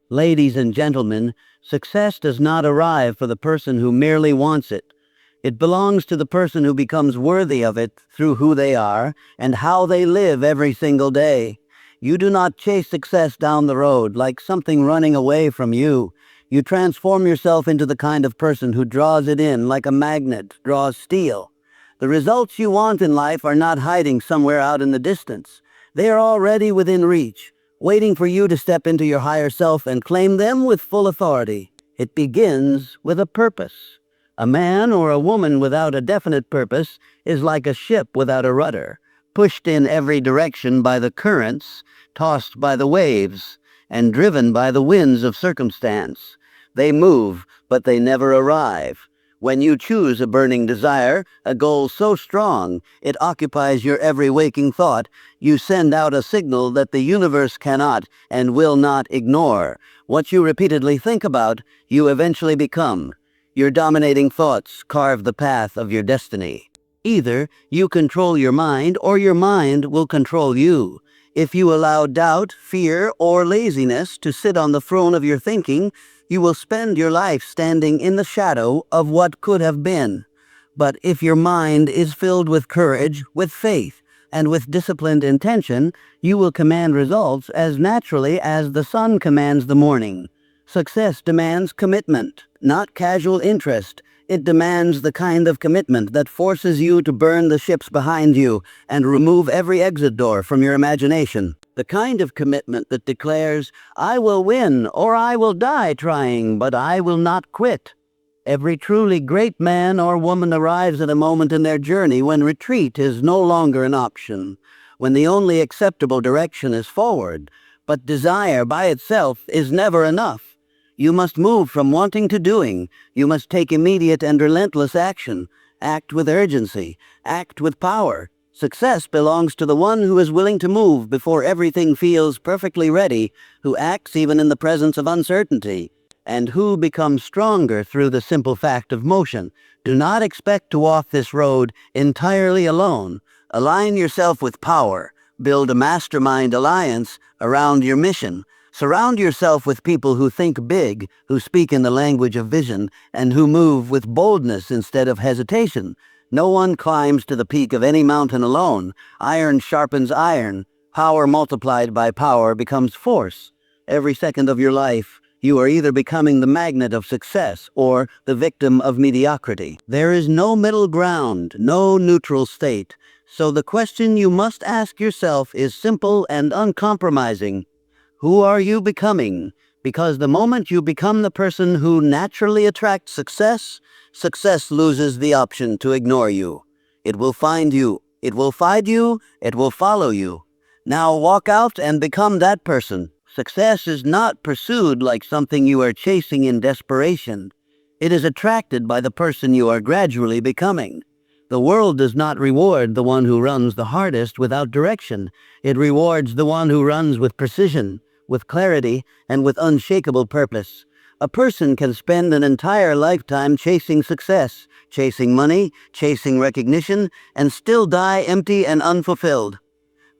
Ladies and gentlemen, success does not arrive for the person who merely wants it. It belongs to the person who becomes worthy of it through who they are and how they live every single day. You do not chase success down the road like something running away from you. You transform yourself into the kind of person who draws it in like a magnet draws steel. The results you want in life are not hiding somewhere out in the distance. They are already within reach, waiting for you to step into your higher self and claim them with full authority. It begins with a purpose. A man or a woman without a definite purpose is like a ship without a rudder, pushed in every direction by the currents, tossed by the waves, and driven by the winds of circumstance. They move, but they never arrive. When you choose a burning desire, a goal so strong it occupies your every waking thought, you send out a signal that the universe cannot and will not ignore. What you repeatedly think about, you eventually become. Your dominating thoughts carve the path of your destiny. Either you control your mind or your mind will control you. If you allow doubt, fear, or laziness to sit on the throne of your thinking, you will spend your life standing in the shadow of what could have been. But if your mind is filled with courage, with faith, and with disciplined intention, you will command results as naturally as the sun commands the morning. Success demands commitment, not casual interest. It demands the kind of commitment that forces you to burn the ships behind you and remove every exit door from your imagination. The kind of commitment that declares, I will win or I will die trying, but I will not quit. Every truly great man or woman arrives at a moment in their journey when retreat is no longer an option, when the only acceptable direction is forward, but desire by itself is never enough. You must move from wanting to doing. You must take immediate and relentless action. Act with urgency. Act with power. Success belongs to the one who is willing to move before everything feels perfectly ready, who acts even in the presence of uncertainty, and who becomes stronger through the simple fact of motion. Do not expect to walk this road entirely alone. Align yourself with power. Build a mastermind alliance around your mission. Surround yourself with people who think big, who speak in the language of vision, and who move with boldness instead of hesitation. No one climbs to the peak of any mountain alone. Iron sharpens iron. Power multiplied by power becomes force. Every second of your life, you are either becoming the magnet of success or the victim of mediocrity. There is no middle ground, no neutral state. So the question you must ask yourself is simple and uncompromising. Who are you becoming? Because the moment you become the person who naturally attracts success, success loses the option to ignore you. It will find you. It will find you. It will follow you. Now walk out and become that person. Success is not pursued like something you are chasing in desperation. It is attracted by the person you are gradually becoming. The world does not reward the one who runs the hardest without direction. It rewards the one who runs with precision, with clarity, and with unshakable purpose. A person can spend an entire lifetime chasing success, chasing money, chasing recognition, and still die empty and unfulfilled.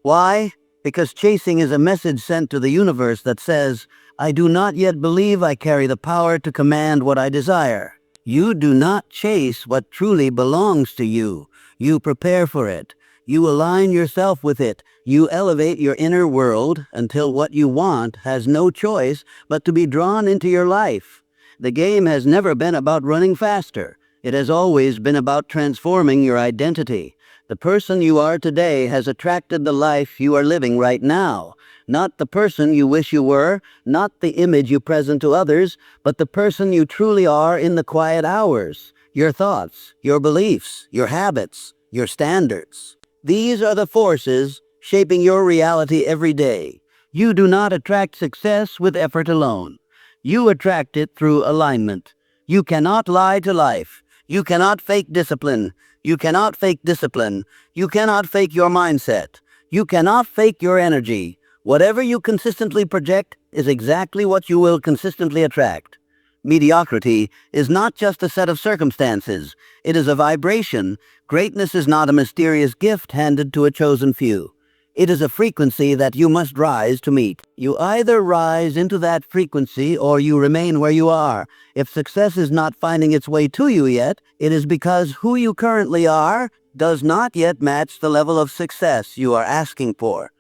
Why? Because chasing is a message sent to the universe that says, I do not yet believe I carry the power to command what I desire. You do not chase what truly belongs to you. You prepare for it. You align yourself with it. You elevate your inner world until what you want has no choice but to be drawn into your life. The game has never been about running faster. It has always been about transforming your identity. The person you are today has attracted the life you are living right now. Not the person you wish you were, not the image you present to others, but the person you truly are in the quiet hours. Your thoughts, your beliefs, your habits, your standards. These are the forces shaping your reality every day. You do not attract success with effort alone. You attract it through alignment. You cannot lie to life. You cannot fake discipline. You cannot fake discipline. You cannot fake your mindset. You cannot fake your energy. Whatever you consistently project is exactly what you will consistently attract. Mediocrity is not just a set of circumstances. It is a vibration. Greatness is not a mysterious gift handed to a chosen few. It is a frequency that you must rise to meet. You either rise into that frequency or you remain where you are. If success is not finding its way to you yet, it is because who you currently are does not yet match the level of success you are asking for.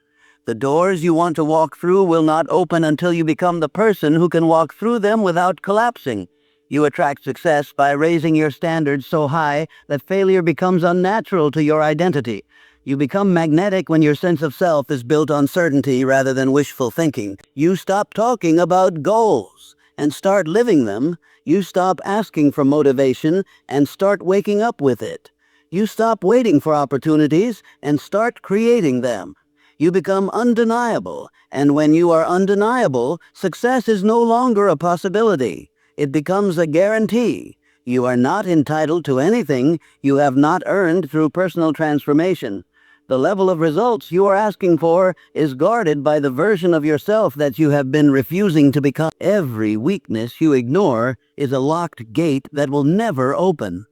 The doors you want to walk through will not open until you become the person who can walk through them without collapsing. You attract success by raising your standards so high that failure becomes unnatural to your identity. You become magnetic when your sense of self is built on certainty rather than wishful thinking. You stop talking about goals and start living them. You stop asking for motivation and start waking up with it. You stop waiting for opportunities and start creating them. You become undeniable, and when you are undeniable, success is no longer a possibility. It becomes a guarantee. You are not entitled to anything you have not earned through personal transformation. The level of results you are asking for is guarded by the version of yourself that you have been refusing to become. Every weakness you ignore is a locked gate that will never open.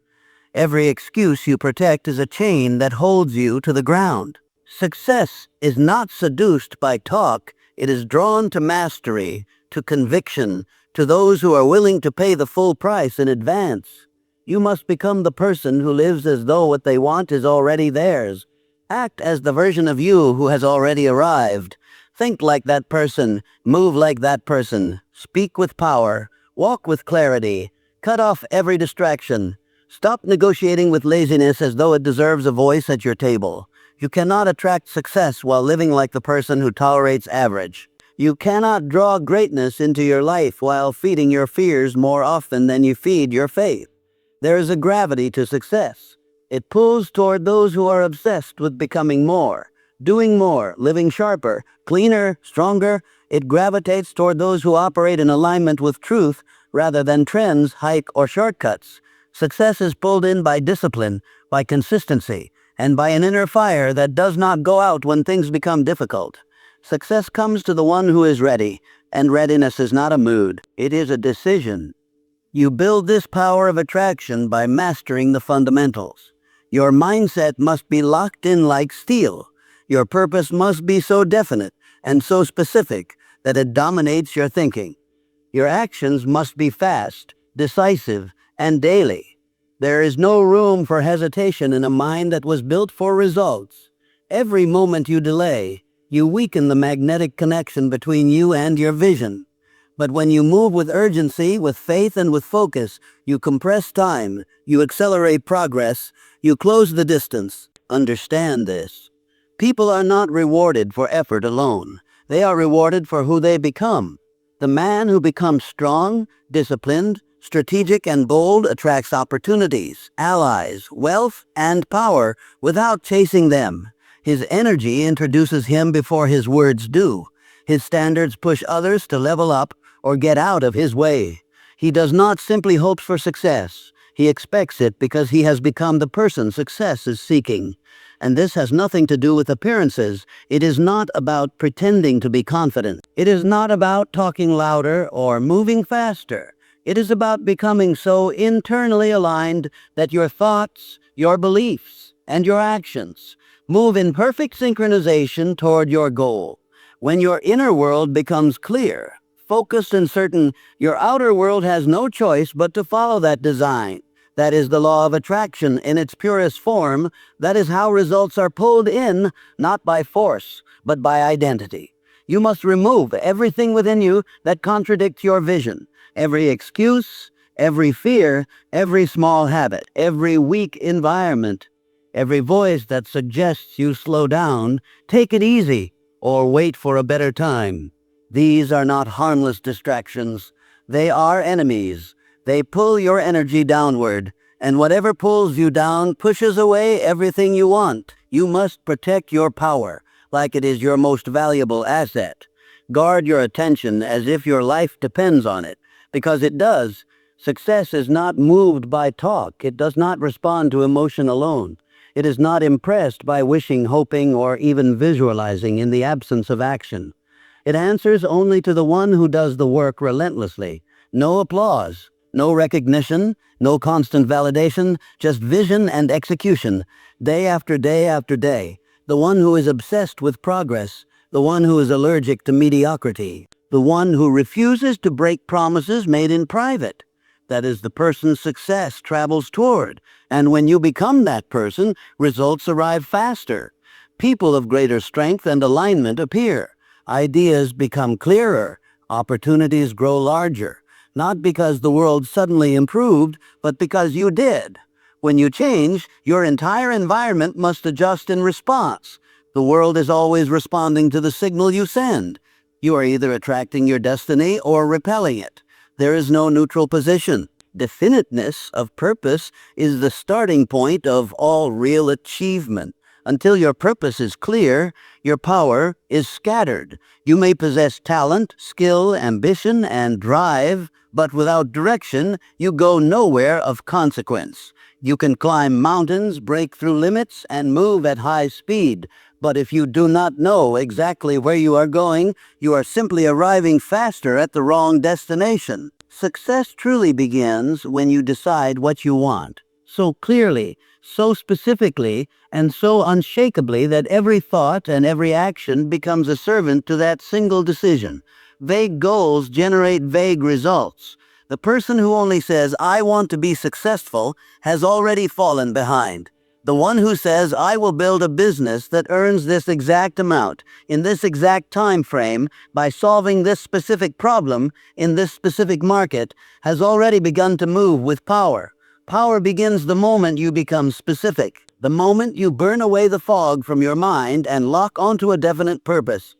Every excuse you protect is a chain that holds you to the ground. Success is not seduced by talk. It is drawn to mastery, to conviction, to those who are willing to pay the full price in advance. You must become the person who lives as though what they want is already theirs. Act as the version of you who has already arrived. Think like that person, move like that person, speak with power, walk with clarity, cut off every distraction. Stop negotiating with laziness as though it deserves a voice at your table. You cannot attract success while living like the person who tolerates average. You cannot draw greatness into your life while feeding your fears more often than you feed your faith. There is a gravity to success. It pulls toward those who are obsessed with becoming more, doing more, living sharper, cleaner, stronger. It gravitates toward those who operate in alignment with truth rather than trends, hype, or shortcuts. Success is pulled in by discipline, by consistency, and by an inner fire that does not go out when things become difficult. Success comes to the one who is ready, and readiness is not a mood, it is a decision. You build this power of attraction by mastering the fundamentals. Your mindset must be locked in like steel. Your purpose must be so definite and so specific that it dominates your thinking. Your actions must be fast, decisive, and daily. There is no room for hesitation in a mind that was built for results. Every moment you delay, you weaken the magnetic connection between you and your vision. But when you move with urgency, with faith, and with focus, you compress time, you accelerate progress, you close the distance. Understand this. People are not rewarded for effort alone. They are rewarded for who they become. The man who becomes strong, disciplined, strategic, and bold attracts opportunities, allies, wealth, and power without chasing them. His energy introduces him before his words do. His standards push others to level up or get out of his way. He does not simply hope for success. He expects it because he has become the person success is seeking. And this has nothing to do with appearances. It is not about pretending to be confident. It is not about talking louder or moving faster. It is about becoming so internally aligned that your thoughts, your beliefs, and your actions move in perfect synchronization toward your goal. When your inner world becomes clear, focused, and certain, your outer world has no choice but to follow that design. That is the law of attraction in its purest form. That is how results are pulled in, not by force, but by identity. You must remove everything within you that contradicts your vision. Every excuse, every fear, every small habit, every weak environment, every voice that suggests you slow down, take it easy, or wait for a better time. These are not harmless distractions. They are enemies. They pull your energy downward, and whatever pulls you down pushes away everything you want. You must protect your power like it is your most valuable asset. Guard your attention as if your life depends on it, because it does. Success is not moved by talk. It does not respond to emotion alone. It is not impressed by wishing, hoping, or even visualizing in the absence of action. It answers only to the one who does the work relentlessly. No applause, no recognition, no constant validation, just vision and execution, day after day after day. the one who is obsessed with progress, the one who is allergic to mediocrity, the one who refuses to break promises made in private. That is the person success travels toward, and when you become that person, results arrive faster. People of greater strength and alignment appear. Ideas become clearer. Opportunities grow larger. Not because the world suddenly improved, but because you did. When you change, your entire environment must adjust in response. The world is always responding to the signal you send. You are either attracting your destiny or repelling it. There is no neutral position. Definiteness of purpose is the starting point of all real achievement. Until your purpose is clear, your power is scattered. You may possess talent, skill, ambition, and drive, but without direction, you go nowhere of consequence. You can climb mountains, break through limits, and move at high speed. But if you do not know exactly where you are going, you are simply arriving faster at the wrong destination. Success truly begins when you decide what you want, so clearly, so specifically, and so unshakably that every thought and every action becomes a servant to that single decision. Vague goals generate vague results. The person who only says, "I want to be successful," has already fallen behind. The one who says, "I will build a business that earns this exact amount, in this exact time frame, by solving this specific problem, in this specific market," has already begun to move with power. Power begins the moment you become specific, the moment you burn away the fog from your mind and lock onto a definite purpose.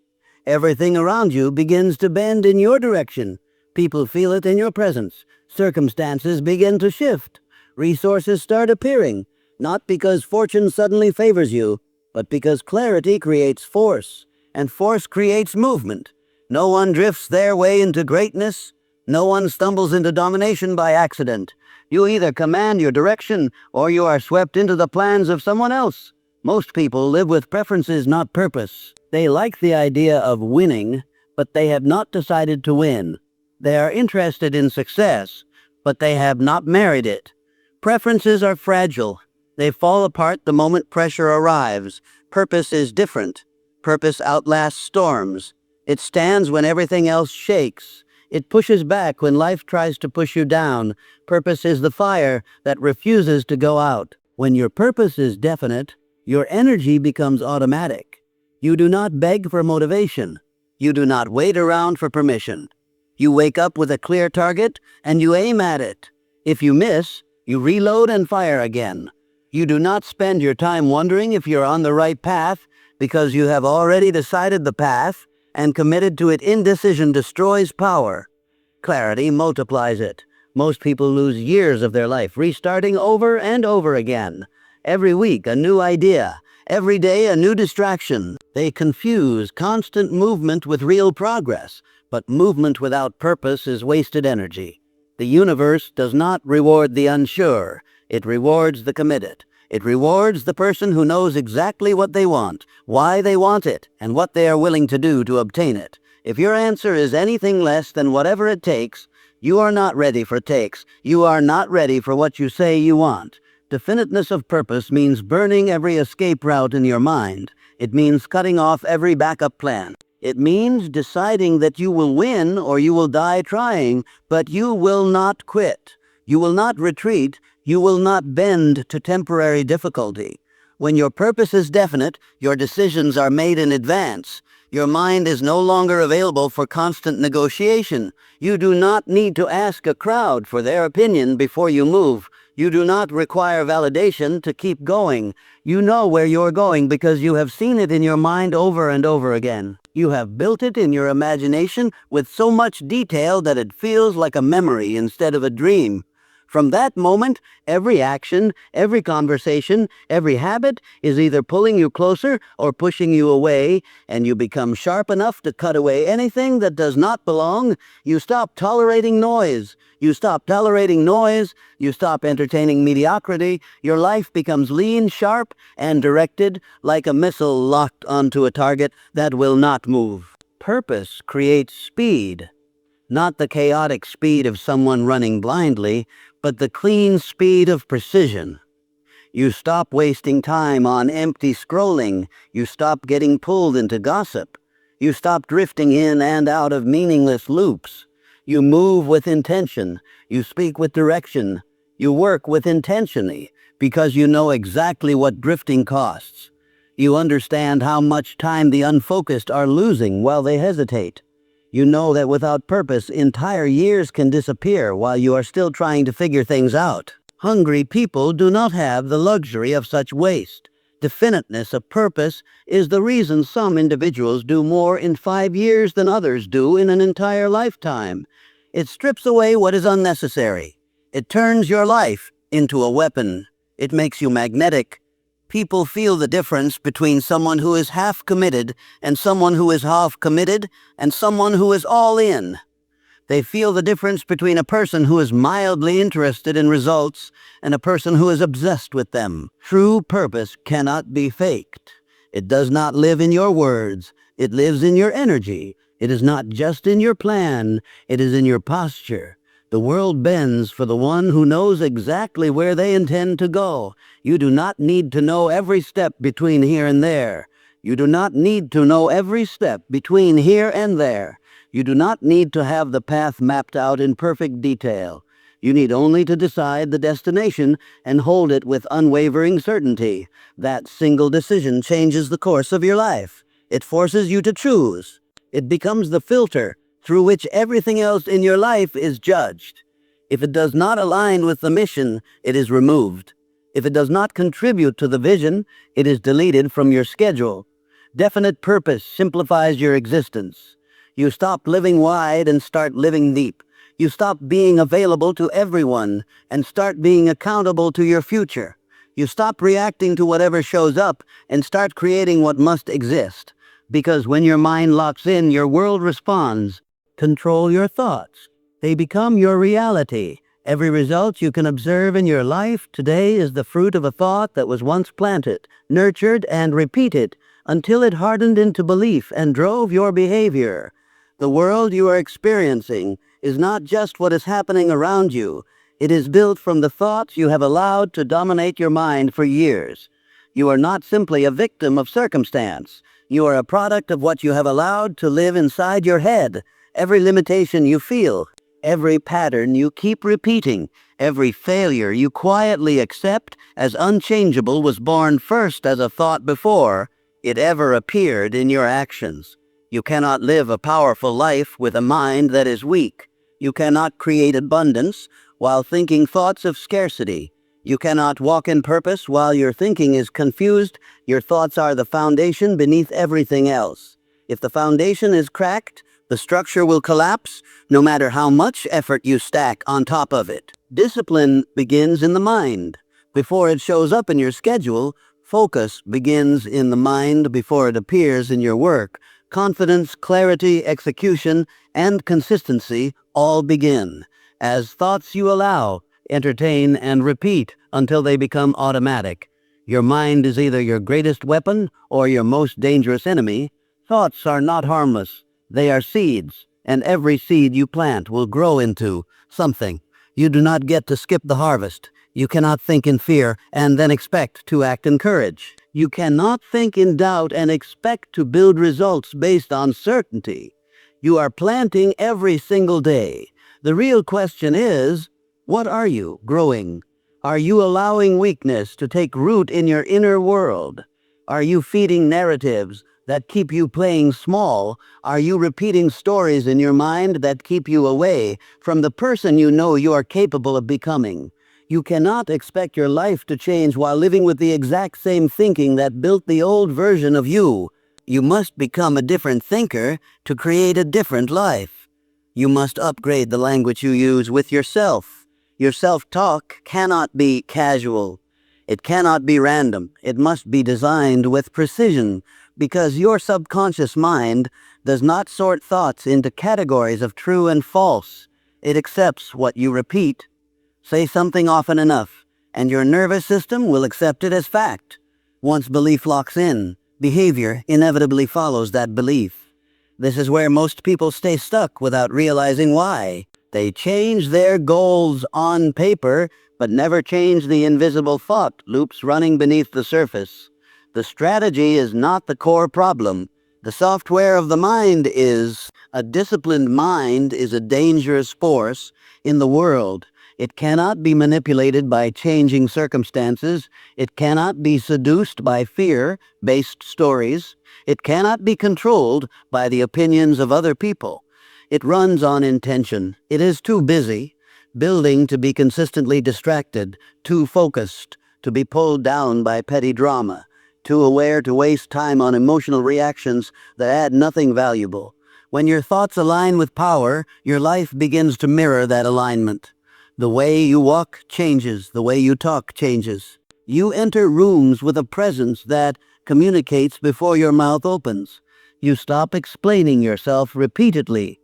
Everything around you begins to bend in your direction. People feel it in your presence. Circumstances begin to shift. Resources start appearing, not because fortune suddenly favors you, but because clarity creates force, and force creates movement. No one drifts their way into greatness. No one stumbles into domination by accident. You either command your direction, or you are swept into the plans of someone else. Most people live with preferences, not purpose. They like the idea of winning, but they have not decided to win. They are interested in success, but they have not married it. Preferences are fragile. They fall apart the moment pressure arrives. Purpose is different. Purpose outlasts storms. It stands when everything else shakes. It pushes back when life tries to push you down. Purpose is the fire that refuses to go out. When your purpose is definite, your energy becomes automatic. You do not beg for motivation. You do not wait around for permission. You wake up with a clear target and you aim at it. If you miss, you reload and fire again. You do not spend your time wondering if you're on the right path, because you have already decided the path, and committed to it. Indecision destroys power. Clarity multiplies it. Most people lose years of their life restarting over and over again. Every week a new idea. Every day a new distraction. They confuse constant movement with real progress, but movement without purpose is wasted energy. The universe does not reward the unsure. It rewards the committed. It rewards the person who knows exactly what they want, why they want it, and what they are willing to do to obtain it. If your answer is anything less than whatever it takes, you are not ready for takes. You are not ready for what you say you want. Definiteness of purpose means burning every escape route in your mind. It means cutting off every backup plan. It means deciding that you will win or you will die trying, but you will not quit. You will not retreat. You will not bend to temporary difficulty. When your purpose is definite, your decisions are made in advance. Your mind is no longer available for constant negotiation. You do not need to ask a crowd for their opinion before you move. You do not require validation to keep going. You know where you're going because you have seen it in your mind over and over again. You have built it in your imagination with so much detail that it feels like a memory instead of a dream. From that moment, every action, every conversation, every habit is either pulling you closer or pushing you away, and you become sharp enough to cut away anything that does not belong. You stop tolerating noise. You stop tolerating noise. You stop entertaining mediocrity. Your life becomes lean, sharp, and directed like a missile locked onto a target that will not move. Purpose creates speed. Not the chaotic speed of someone running blindly, but the clean speed of precision. You stop wasting time on empty scrolling. You stop getting pulled into gossip. You stop drifting in and out of meaningless loops. You move with intention. You speak with direction. You work with intention because you know exactly what drifting costs. You understand how much time the unfocused are losing while they hesitate. You know that without purpose, entire years can disappear while you are still trying to figure things out. Hungry people do not have the luxury of such waste. Definiteness of purpose is the reason some individuals do more in 5 years than others do in an entire lifetime. It strips away what is unnecessary. It turns your life into a weapon. It makes you magnetic. People feel the difference between someone who is half committed and someone who is half committed and someone who is all in. They feel the difference between a person who is mildly interested in results and a person who is obsessed with them. True purpose cannot be faked. It does not live in your words. It lives in your energy. It is not just in your plan. It is in your posture. The world bends for the one who knows exactly where they intend to go. You do not need to know every step between here and there. You do not need to know every step between here and there. You do not need to have the path mapped out in perfect detail. You need only to decide the destination and hold it with unwavering certainty. That single decision changes the course of your life. It forces you to choose. It becomes the filter through which everything else in your life is judged. If it does not align with the mission, it is removed. If it does not contribute to the vision, it is deleted from your schedule. Definite purpose simplifies your existence. You stop living wide and start living deep. You stop being available to everyone and start being accountable to your future. You stop reacting to whatever shows up and start creating what must exist. Because when your mind locks in, your world responds. Control your thoughts. They become your reality. Every result you can observe in your life today is the fruit of a thought that was once planted, nurtured, and repeated until it hardened into belief and drove your behavior. The world you are experiencing is not just what is happening around you. It is built from the thoughts you have allowed to dominate your mind for years. You are not simply a victim of circumstance. You are a product of what you have allowed to live inside your head. Every limitation you feel, every pattern you keep repeating, every failure you quietly accept as unchangeable was born first as a thought before it ever appeared in your actions. You cannot live a powerful life with a mind that is weak. You cannot create abundance while thinking thoughts of scarcity. You cannot walk in purpose while your thinking is confused. Your thoughts are the foundation beneath everything else. If the foundation is cracked, the structure will collapse no matter how much effort you stack on top of it. Discipline begins in the mind. Before it shows up in your schedule, focus begins in the mind before it appears in your work. Confidence, clarity, execution, and consistency all begin as thoughts you allow, entertain, and repeat until they become automatic. Your mind is either your greatest weapon or your most dangerous enemy. Thoughts are not harmless. They are seeds, and every seed you plant will grow into something. You do not get to skip the harvest. You cannot think in fear and then expect to act in courage. You cannot think in doubt and expect to build results based on certainty. You are planting every single day. The real question is, what are you growing? Are you allowing weakness to take root in your inner world? Are you feeding narratives that keep you playing small? Are you repeating stories in your mind that keep you away from the person you know you are capable of becoming? You cannot expect your life to change while living with the exact same thinking that built the old version of you. You must become a different thinker to create a different life. You must upgrade the language you use with yourself. Your self-talk cannot be casual. It cannot be random. It must be designed with precision, because your subconscious mind does not sort thoughts into categories of true and false. It accepts what you repeat. Say something often enough, and your nervous system will accept it as fact. Once belief locks in, behavior inevitably follows that belief. This is where most people stay stuck without realizing why. They change their goals on paper, but never change the invisible thought loops running beneath the surface. The strategy is not the core problem. The software of the mind is. A disciplined mind is a dangerous force in the world. It cannot be manipulated by changing circumstances. It cannot be seduced by fear-based stories. It cannot be controlled by the opinions of other people. It runs on intention. It is too busy, building to be consistently distracted, too focused to be pulled down by petty drama, too aware to waste time on emotional reactions that add nothing valuable. When your thoughts align with power, your life begins to mirror that alignment. The way you walk changes, the way you talk changes. You enter rooms with a presence that communicates before your mouth opens. You stop explaining yourself repeatedly.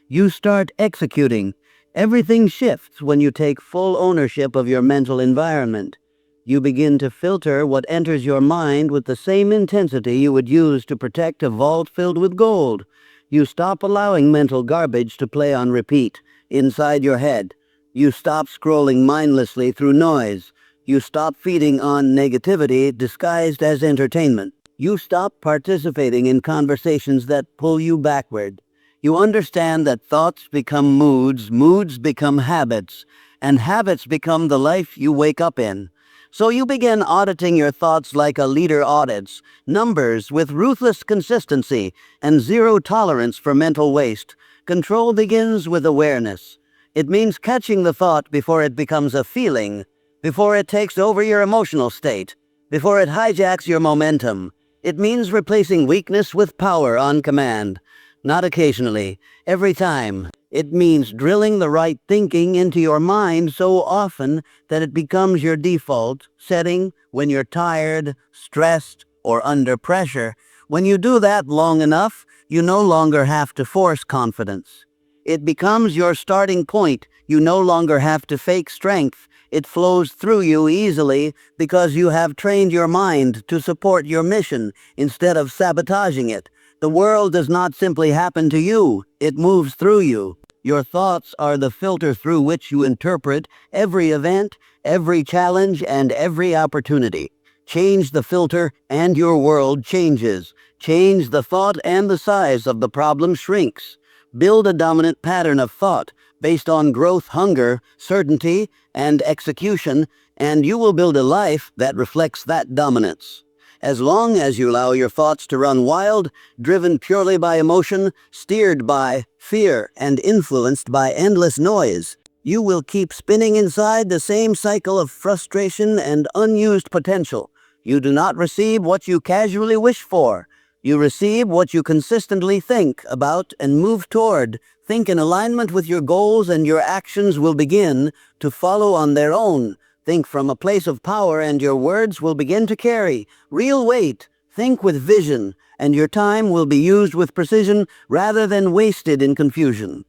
You start executing. Everything shifts when you take full ownership of your mental environment. You begin to filter what enters your mind with the same intensity you would use to protect a vault filled with gold. You stop allowing mental garbage to play on repeat inside your head. You stop scrolling mindlessly through noise. You stop feeding on negativity disguised as entertainment. You stop participating in conversations that pull you backward. You understand that thoughts become moods, moods become habits, and habits become the life you wake up in. So you begin auditing your thoughts like a leader audits, numbers with ruthless consistency and zero tolerance for mental waste. Control begins with awareness. It means catching the thought before it becomes a feeling, before it takes over your emotional state, before it hijacks your momentum. It means replacing weakness with power on command. Not occasionally, every time. It means drilling the right thinking into your mind so often that it becomes your default setting when you're tired, stressed, or under pressure. When you do that long enough, you no longer have to force confidence. It becomes your starting point. You no longer have to fake strength. It flows through you easily because you have trained your mind to support your mission instead of sabotaging it. The world does not simply happen to you, it moves through you. Your thoughts are the filter through which you interpret every event, every challenge, and every opportunity. Change the filter and your world changes. Change the thought and the size of the problem shrinks. Build a dominant pattern of thought based on growth, hunger, certainty, and execution, and you will build a life that reflects that dominance. As long as you allow your thoughts to run wild, driven purely by emotion, steered by fear, and influenced by endless noise, you will keep spinning inside the same cycle of frustration and unused potential. You do not receive what you casually wish for. You receive what you consistently think about and move toward. Think in alignment with your goals and your actions will begin to follow on their own. Think from a place of power and your words will begin to carry real weight. Think with vision and your time will be used with precision rather than wasted in confusion.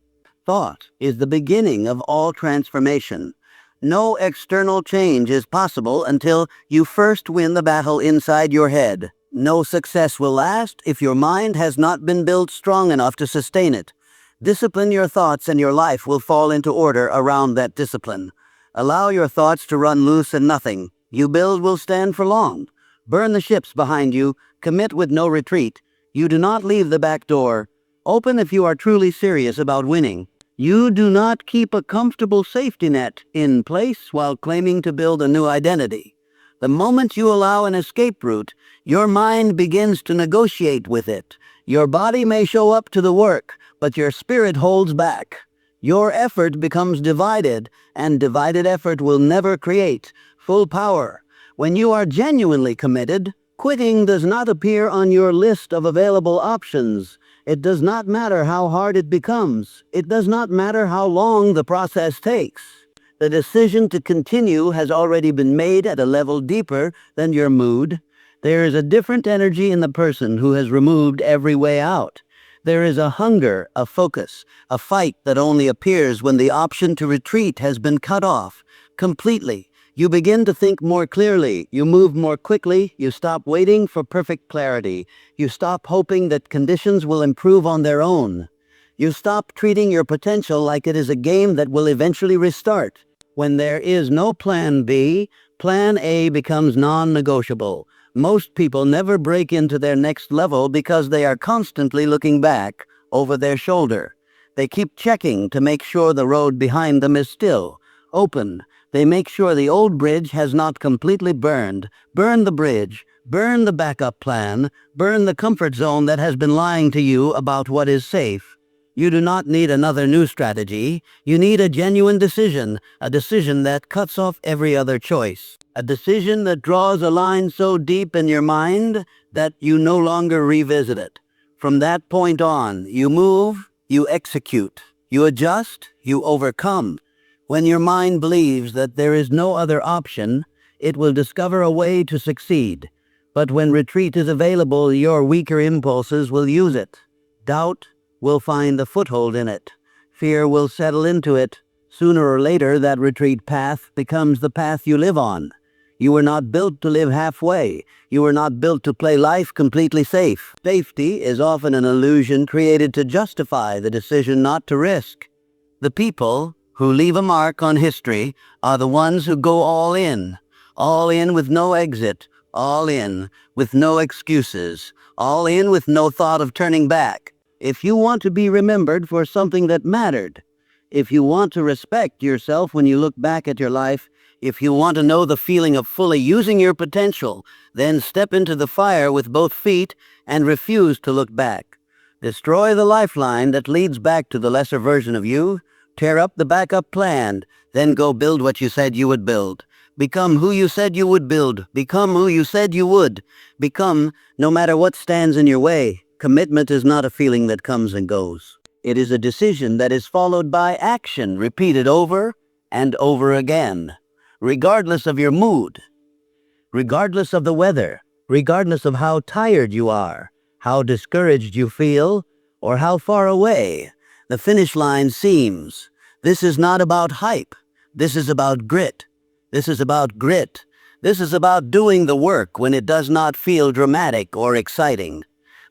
Thought is the beginning of all transformation. No external change is possible until you first win the battle inside your head. No success will last if your mind has not been built strong enough to sustain it. Discipline your thoughts and your life will fall into order around that discipline. Allow your thoughts to run loose and nothing you build will stand for long. Burn the ships behind you. Commit with no retreat. You do not leave the back door. Open if you are truly serious about winning. You do not keep a comfortable safety net in place while claiming to build a new identity. The moment you allow an escape route, your mind begins to negotiate with it. Your body may show up to the work, but your spirit holds back. Your effort becomes divided, and divided effort will never create full power. When you are genuinely committed, quitting does not appear on your list of available options. It does not matter how hard it becomes. It does not matter how long the process takes. The decision to continue has already been made at a level deeper than your mood. There is a different energy in the person who has removed every way out. There is a hunger, a focus, a fight that only appears when the option to retreat has been cut off completely. You begin to think more clearly. You move more quickly. You stop waiting for perfect clarity. You stop hoping that conditions will improve on their own. You stop treating your potential like it is a game that will eventually restart. When there is no plan B, plan A becomes non-negotiable. Most people never break into their next level because they are constantly looking back over their shoulder. They keep checking to make sure the road behind them is still open. They make sure the old bridge has not completely burned. Burn the bridge. Burn the backup plan. Burn the comfort zone that has been lying to you about what is safe. You do not need another new strategy. You need a genuine decision, a decision that cuts off every other choice. A decision that draws a line so deep in your mind that you no longer revisit it. From that point on, you move, you execute, you adjust, you overcome. When your mind believes that there is no other option, it will discover a way to succeed. But when retreat is available, your weaker impulses will use it. Doubt will find a foothold in it. Fear will settle into it. Sooner or later, that retreat path becomes the path you live on. You were not built to live halfway. You were not built to play life completely safe. Safety is often an illusion created to justify the decision not to risk. The people who leave a mark on history are the ones who go all in with no exit, all in with no excuses, all in with no thought of turning back. If you want to be remembered for something that mattered, if you want to respect yourself when you look back at your life, if you want to know the feeling of fully using your potential, then step into the fire with both feet and refuse to look back. Destroy the lifeline that leads back to the lesser version of you. Tear up the backup plan, then go build what you said you would build. Become who you said you would build. Become who you said you would. Become, no matter what stands in your way. Commitment is not a feeling that comes and goes. It is a decision that is followed by action, repeated over and over again, regardless of your mood, regardless of the weather, regardless of how tired you are, how discouraged you feel, or how far away the finish line seems. This is not about hype. This is about grit. This is about grit. This is about doing the work when it does not feel dramatic or exciting.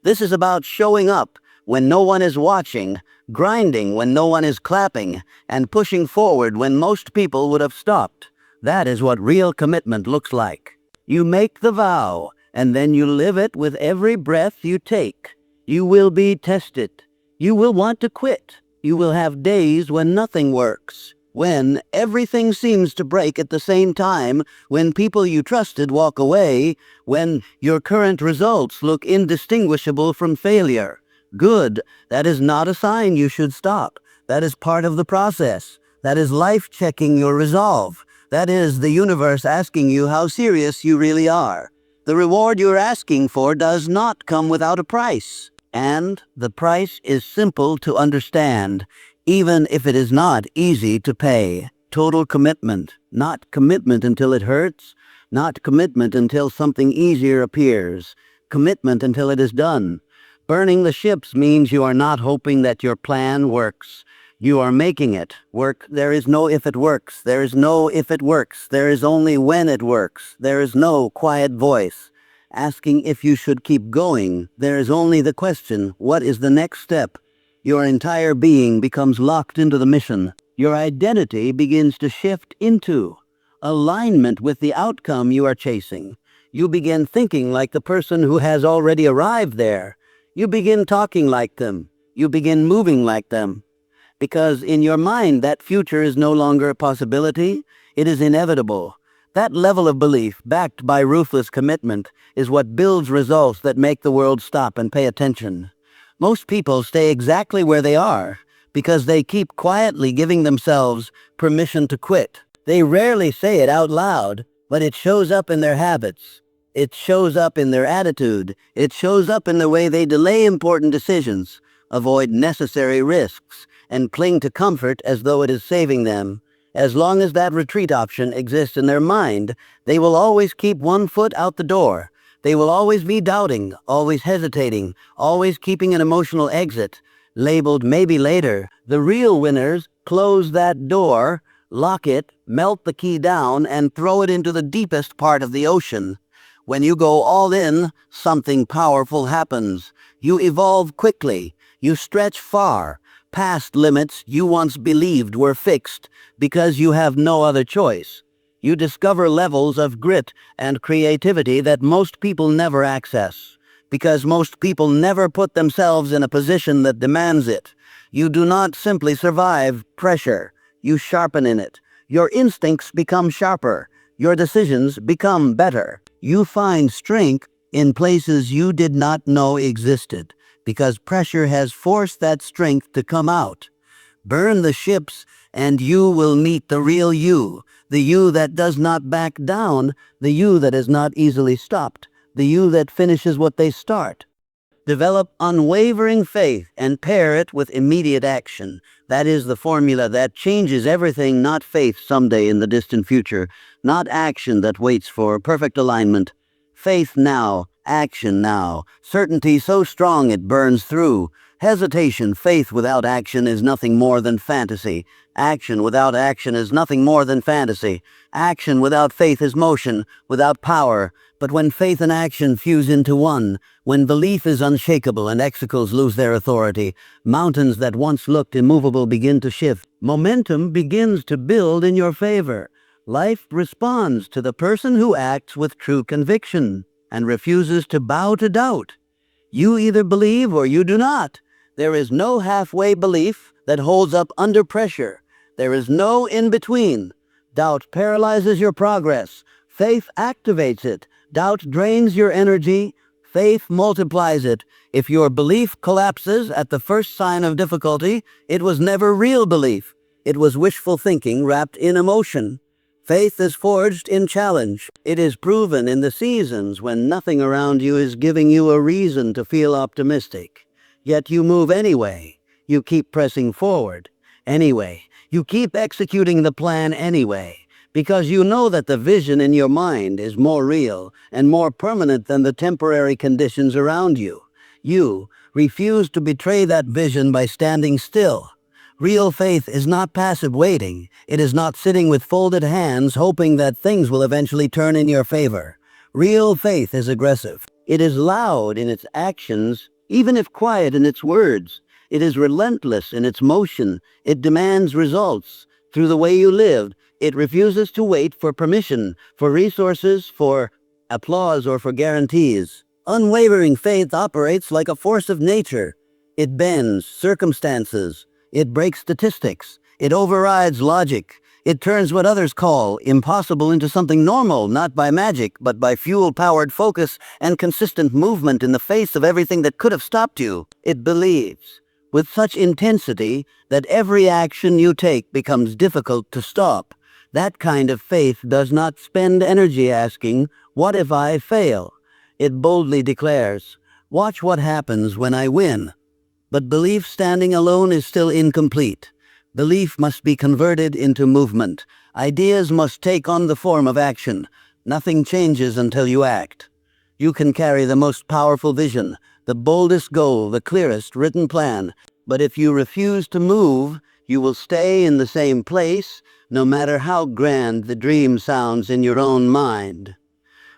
This is about showing up when no one is watching, grinding when no one is clapping, and pushing forward when most people would have stopped. That is what real commitment looks like. You make the vow, and then you live it with every breath you take. You will be tested. You will want to quit. You will have days when nothing works, when everything seems to break at the same time, when people you trusted walk away, when your current results look indistinguishable from failure. Good. That is not a sign you should stop. That is part of the process. That is life checking your resolve. That is the universe asking you how serious you really are. The reward you're asking for does not come without a price. And the price is simple to understand, even if it is not easy to pay. Total commitment, not commitment until it hurts, not commitment until something easier appears, commitment until it is done. Burning the ships means you are not hoping that your plan works. You are making it work. There is no if it works. There is no if it works. There is only when it works. There is no quiet voice asking if you should keep going. There is only the question, what is the next step? Your entire being becomes locked into the mission. Your identity begins to shift into alignment with the outcome you are chasing. You begin thinking like the person who has already arrived there. You begin talking like them. You begin moving like them. Because in your mind, that future is no longer a possibility. It is inevitable. That level of belief, backed by ruthless commitment, is what builds results that make the world stop and pay attention. Most people stay exactly where they are because they keep quietly giving themselves permission to quit. They rarely say it out loud, but it shows up in their habits. It shows up in their attitude. It shows up in the way they delay important decisions, avoid necessary risks, and cling to comfort as though it is saving them. As long as that retreat option exists in their mind, they will always keep one foot out the door. They will always be doubting, always hesitating, always keeping an emotional exit, labeled maybe later. The real winners close that door, lock it, melt the key down, and throw it into the deepest part of the ocean. When you go all in, something powerful happens. You evolve quickly. You stretch far. past limits you once believed were fixed because you have no other choice. You discover levels of grit and creativity that most people never access, because most people never put themselves in a position that demands it. You do not simply survive pressure, you sharpen in it. Your instincts become sharper, your decisions become better. You find strength in places you did not know existed, because pressure has forced that strength to come out. Burn the ships, and you will meet the real you, the you that does not back down, the you that is not easily stopped, the you that finishes what they start. Develop unwavering faith and pair it with immediate action. That is the formula that changes everything, not faith someday in the distant future, not action that waits for perfect alignment. Faith now, action now, certainty so strong it burns through. Hesitation, faith without action is nothing more than fantasy. Action without action is nothing more than fantasy. Action without faith is motion, without power. But when faith and action fuse into one, when belief is unshakable and exicles lose their authority, mountains that once looked immovable begin to shift. Momentum begins to build in your favor. Life responds to the person who acts with true conviction and refuses to bow to doubt. You either believe or you do not. There is no halfway belief that holds up under pressure. There is no in-between. Doubt paralyzes your progress. Faith activates it. Doubt drains your energy. Faith multiplies it. If your belief collapses at the first sign of difficulty, it was never real belief. It was wishful thinking wrapped in emotion. Faith is forged in challenge. It is proven in the seasons when nothing around you is giving you a reason to feel optimistic. Yet you move anyway. You keep pressing forward. Anyway, you keep executing the plan anyway, because you know that the vision in your mind is more real and more permanent than the temporary conditions around you. You refuse to betray that vision by standing still. Real faith is not passive waiting. It is not sitting with folded hands hoping that things will eventually turn in your favor. Real faith is aggressive. It is loud in its actions, even if quiet in its words. It is relentless in its motion. It demands results. Through the way you live, it refuses to wait for permission, for resources, for applause, or for guarantees. Unwavering faith operates like a force of nature. It bends circumstances. It breaks statistics. It overrides logic. It turns what others call impossible into something normal, not by magic, but by fuel-powered focus and consistent movement in the face of everything that could have stopped you. It believes with such intensity that every action you take becomes difficult to stop. That kind of faith does not spend energy asking, "What if I fail?" It boldly declares, "Watch what happens when I win." But belief standing alone is still incomplete. Belief must be converted into movement. Ideas must take on the form of action. Nothing changes until you act. You can carry the most powerful vision, the boldest goal, the clearest written plan. But if you refuse to move, you will stay in the same place, no matter how grand the dream sounds in your own mind.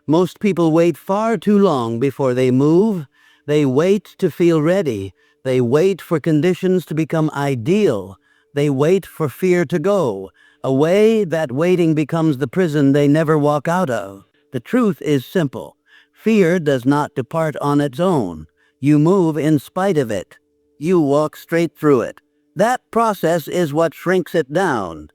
Most people wait far too long before they move. They wait to feel ready. They wait for conditions to become ideal. They wait for fear to go away. That waiting becomes the prison they never walk out of. The truth is simple. Fear does not depart on its own. You move in spite of it. You walk straight through it. That process is what shrinks it down.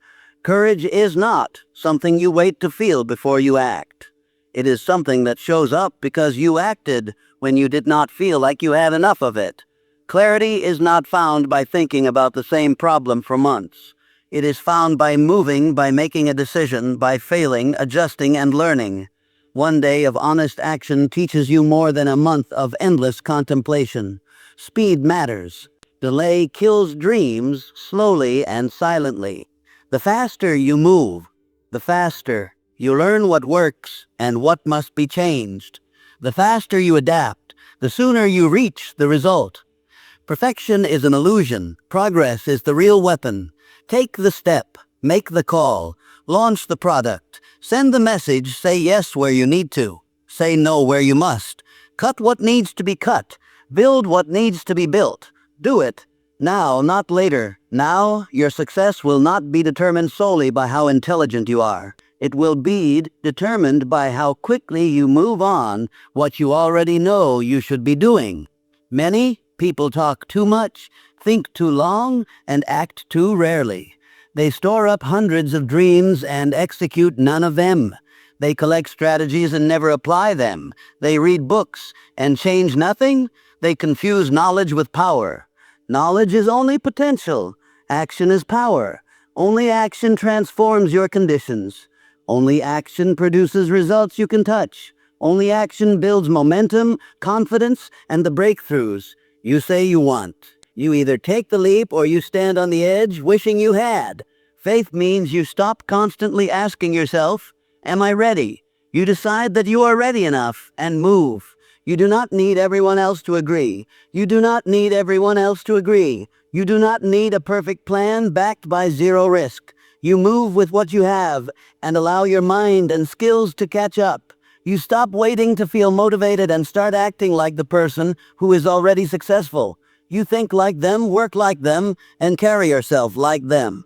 Courage is not something you wait to feel before you act. It is something that shows up because you acted when you did not feel like you had enough of it. Clarity is not found by thinking about the same problem for months. It is found by moving, by making a decision, by failing, adjusting, and learning. One day of honest action teaches you more than a month of endless contemplation. Speed matters. Delay kills dreams slowly and silently. The faster you move, the faster you learn what works and what must be changed. The faster you adapt, the sooner you reach the result. Perfection is an illusion. Progress is the real weapon. Take the step, make the call, launch the product, send the message, say yes where you need to, say no where you must, cut what needs to be cut, build what needs to be built. Do it, Now, not later. Now, your success will not be determined solely by how intelligent you are. It will be determined by how quickly you move on what you already know you should be doing. Many people talk too much, think too long, and act too rarely. They store up hundreds of dreams and execute none of them. They collect strategies and never apply them. They read books and change nothing. They confuse knowledge with power. Knowledge is only potential. Action is power. Only action transforms your conditions. Only action produces results you can touch. Only action builds momentum, confidence, and the breakthroughs you say you want. You either take the leap or you stand on the edge wishing you had. Faith means you stop constantly asking yourself, "Am I ready?" You decide that you are ready enough and move. You do not need everyone else to agree. You do not need everyone else to agree. You do not need a perfect plan backed by zero risk. You move with what you have and allow your mind and skills to catch up. You stop waiting to feel motivated and start acting like the person who is already successful. You think like them, work like them, and carry yourself like them.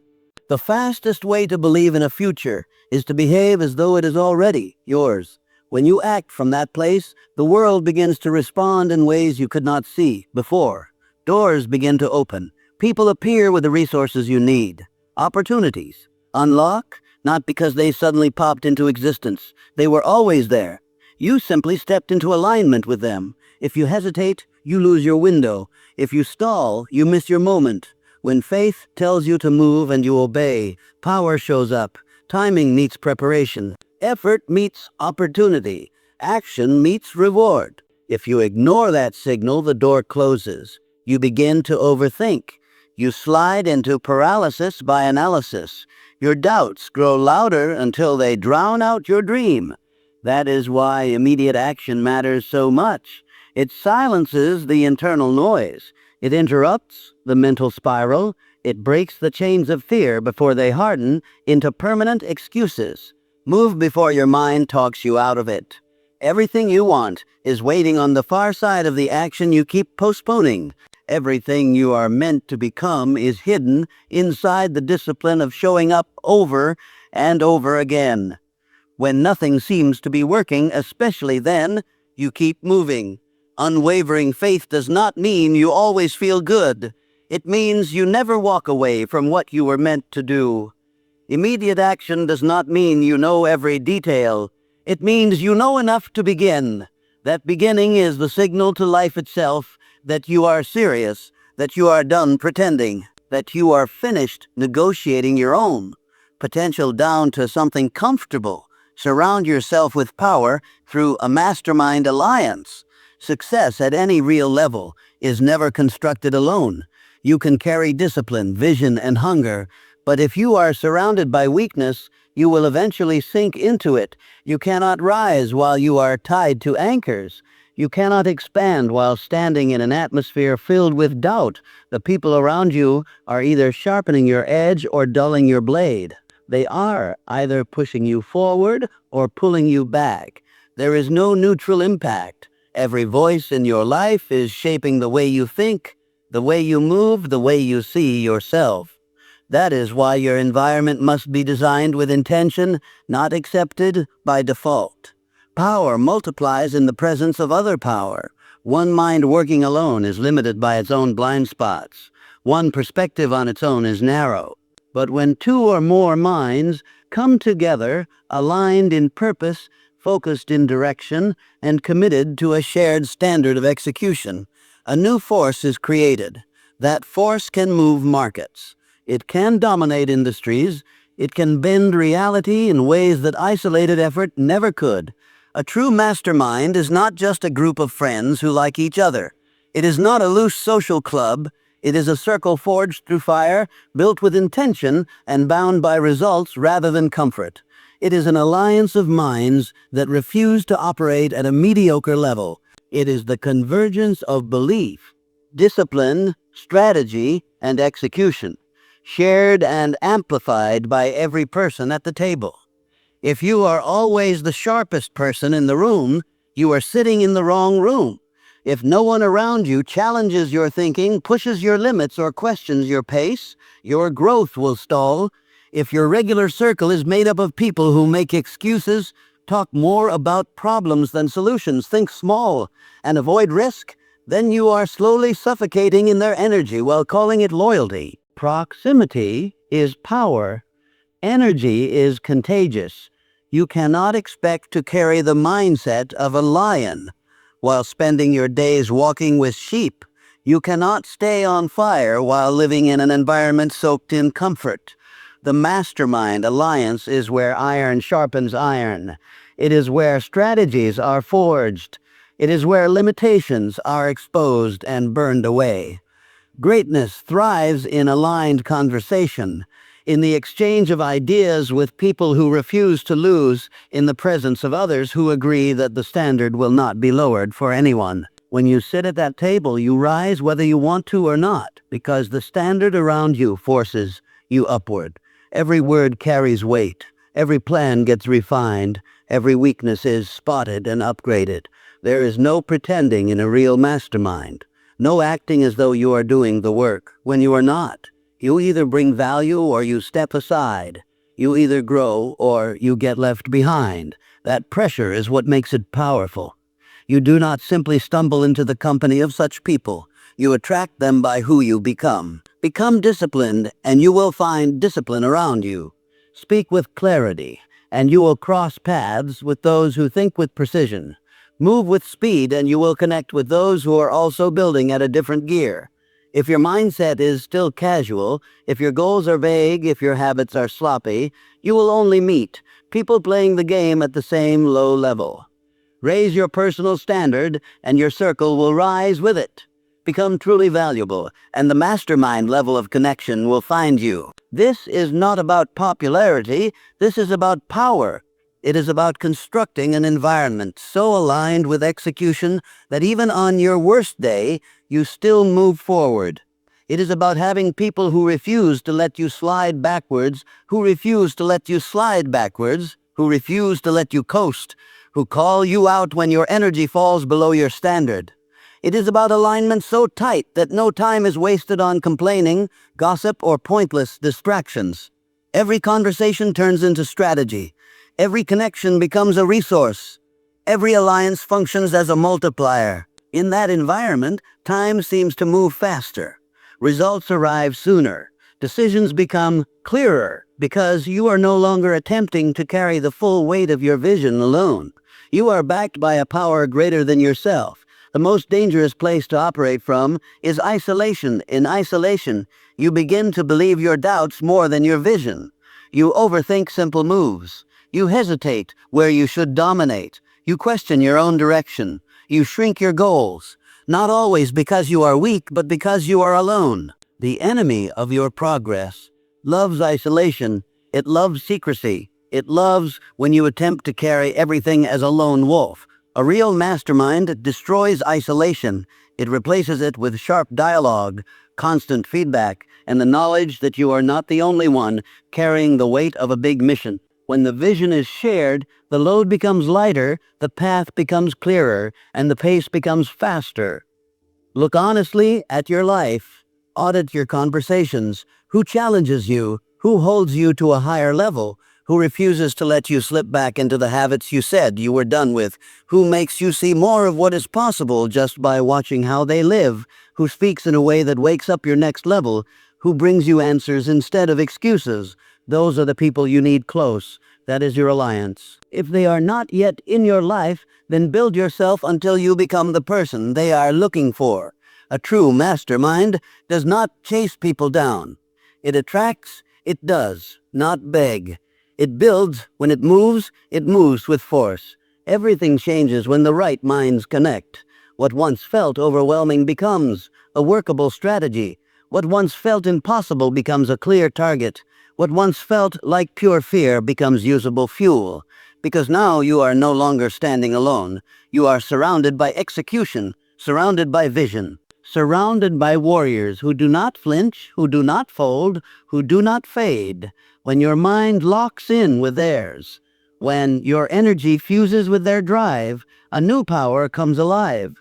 The fastest way to believe in a future is to behave as though it is already yours. When you act from that place, the world begins to respond in ways you could not see before. Doors begin to open. People appear with the resources you need. Opportunities unlock, not because they suddenly popped into existence. They were always there. You simply stepped into alignment with them. If you hesitate, you lose your window. If you stall, you miss your moment. When faith tells you to move and you obey, power shows up. Timing meets preparation. Effort meets opportunity. Action meets reward. If you ignore that signal, the door closes. You begin to overthink. You slide into paralysis by analysis. Your doubts grow louder until they drown out your dream. That is why immediate action matters so much. It silences the internal noise. It interrupts the mental spiral. It breaks the chains of fear before they harden into permanent excuses. Move before your mind talks you out of it. Everything you want is waiting on the far side of the action you keep postponing. Everything you are meant to become is hidden inside the discipline of showing up over and over again. When nothing seems to be working, especially then, you keep moving. Unwavering faith does not mean you always feel good. It means you never walk away from what you were meant to do. Immediate action does not mean you know every detail. It means you know enough to begin. That beginning is the signal to life itself that you are serious, that you are done pretending, that you are finished negotiating your own potential down to something comfortable. Surround yourself with power through a mastermind alliance. Success at any real level is never constructed alone. You can carry discipline, vision, and hunger, but if you are surrounded by weakness, you will eventually sink into it. You cannot rise while you are tied to anchors. You cannot expand while standing in an atmosphere filled with doubt. The people around you are either sharpening your edge or dulling your blade. They are either pushing you forward or pulling you back. There is no neutral impact. Every voice in your life is shaping the way you think, the way you move, the way you see yourself. That is why your environment must be designed with intention, not accepted by default. Power multiplies in the presence of other power. One mind working alone is limited by its own blind spots. One perspective on its own is narrow. But when two or more minds come together, aligned in purpose, focused in direction, and committed to a shared standard of execution, a new force is created. That force can move markets. It can dominate industries. It can bend reality in ways that isolated effort never could. A true mastermind is not just a group of friends who like each other. It is not a loose social club. It is a circle forged through fire, built with intention, and bound by results rather than comfort. It is an alliance of minds that refuse to operate at a mediocre level. It is the convergence of belief, discipline, strategy, and execution, shared and amplified by every person at the table. If you are always the sharpest person in the room, you are sitting in the wrong room. If no one around you challenges your thinking, pushes your limits, or questions your pace, your growth will stall. If your regular circle is made up of people who make excuses, talk more about problems than solutions, think small, and avoid risk, then you are slowly suffocating in their energy while calling it loyalty. Proximity is power. Energy is contagious. You cannot expect to carry the mindset of a lion while spending your days walking with sheep. You cannot stay on fire while living in an environment soaked in comfort. The mastermind alliance is where iron sharpens iron. It is where strategies are forged. It is where limitations are exposed and burned away. Greatness thrives in aligned conversation, in the exchange of ideas with people who refuse to lose, in the presence of others who agree that the standard will not be lowered for anyone. When you sit at that table, you rise whether you want to or not, because the standard around you forces you upward. Every word carries weight. Every plan gets refined. Every weakness is spotted and upgraded. There is no pretending in a real mastermind. No acting as though you are doing the work when you are not. You either bring value or you step aside. You either grow or you get left behind. That pressure is what makes it powerful. You do not simply stumble into the company of such people. You attract them by who you become. Become disciplined, and you will find discipline around you. Speak with clarity, and you will cross paths with those who think with precision. Move with speed, and you will connect with those who are also building at a different gear. If your mindset is still casual, if your goals are vague, if your habits are sloppy, you will only meet people playing the game at the same low level. Raise your personal standard, and your circle will rise with it. Become truly valuable, and the mastermind level of connection will find you. This is not about popularity, this is about power. It is about constructing an environment so aligned with execution that even on your worst day, you still move forward. It is about having people who refuse to let you slide backwards, who refuse to let you slide backwards, who refuse to let you coast, who call you out when your energy falls below your standard. It is about alignment so tight that no time is wasted on complaining, gossip, or pointless distractions. Every conversation turns into strategy. Every connection becomes a resource. Every alliance functions as a multiplier. In that environment, time seems to move faster. Results arrive sooner. Decisions become clearer because you are no longer attempting to carry the full weight of your vision alone. You are backed by a power greater than yourself. The most dangerous place to operate from is isolation. In isolation, you begin to believe your doubts more than your vision. You overthink simple moves. You hesitate where you should dominate. You question your own direction. You shrink your goals, not always because you are weak, but because you are alone. The enemy of your progress loves isolation. It loves secrecy. It loves when you attempt to carry everything as a lone wolf. A real mastermind destroys isolation. It replaces it with sharp dialogue, constant feedback, and the knowledge that you are not the only one carrying the weight of a big mission. When the vision is shared, the load becomes lighter, the path becomes clearer, and the pace becomes faster. Look honestly at your life. Audit your conversations. Who challenges you? Who holds you to a higher level? Who refuses to let you slip back into the habits you said you were done with? Who makes you see more of what is possible just by watching how they live? Who speaks in a way that wakes up your next level? Who brings you answers instead of excuses? Those are the people you need close. That is your alliance. If they are not yet in your life, then build yourself until you become the person they are looking for. A true mastermind does not chase people down. It attracts, it does, not beg. It builds, when it moves with force. Everything changes when the right minds connect. What once felt overwhelming becomes a workable strategy. What once felt impossible becomes a clear target. What once felt like pure fear becomes usable fuel. Because now you are no longer standing alone. You are surrounded by execution, surrounded by vision, surrounded by warriors who do not flinch, who do not fold, who do not fade. When your mind locks in with theirs, when your energy fuses with their drive, a new power comes alive.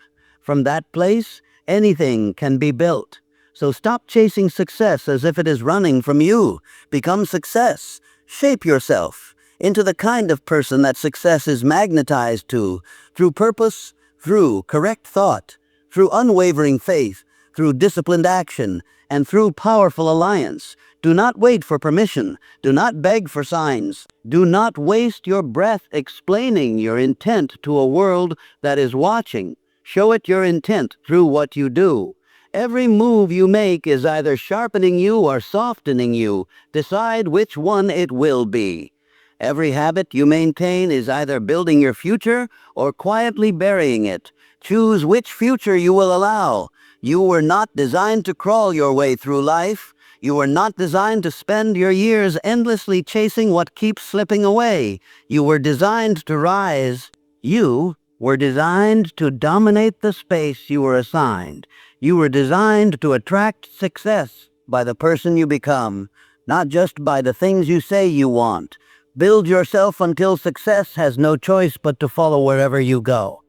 From that place, anything can be built. So stop chasing success as if it is running from you. Become success. Shape yourself into the kind of person that success is magnetized to, through purpose, through correct thought, through unwavering faith, through disciplined action, and through powerful alliance. Do not wait for permission. Do not beg for signs. Do not waste your breath explaining your intent to a world that is watching. Show it your intent through what you do. Every move you make is either sharpening you or softening you. Decide which one it will be. Every habit you maintain is either building your future or quietly burying it. Choose which future you will allow. You were not designed to crawl your way through life. You were not designed to spend your years endlessly chasing what keeps slipping away. You were designed to rise. You were designed to dominate the space you were assigned. You were designed to attract success by the person you become, not just by the things you say you want. Build yourself until success has no choice but to follow wherever you go.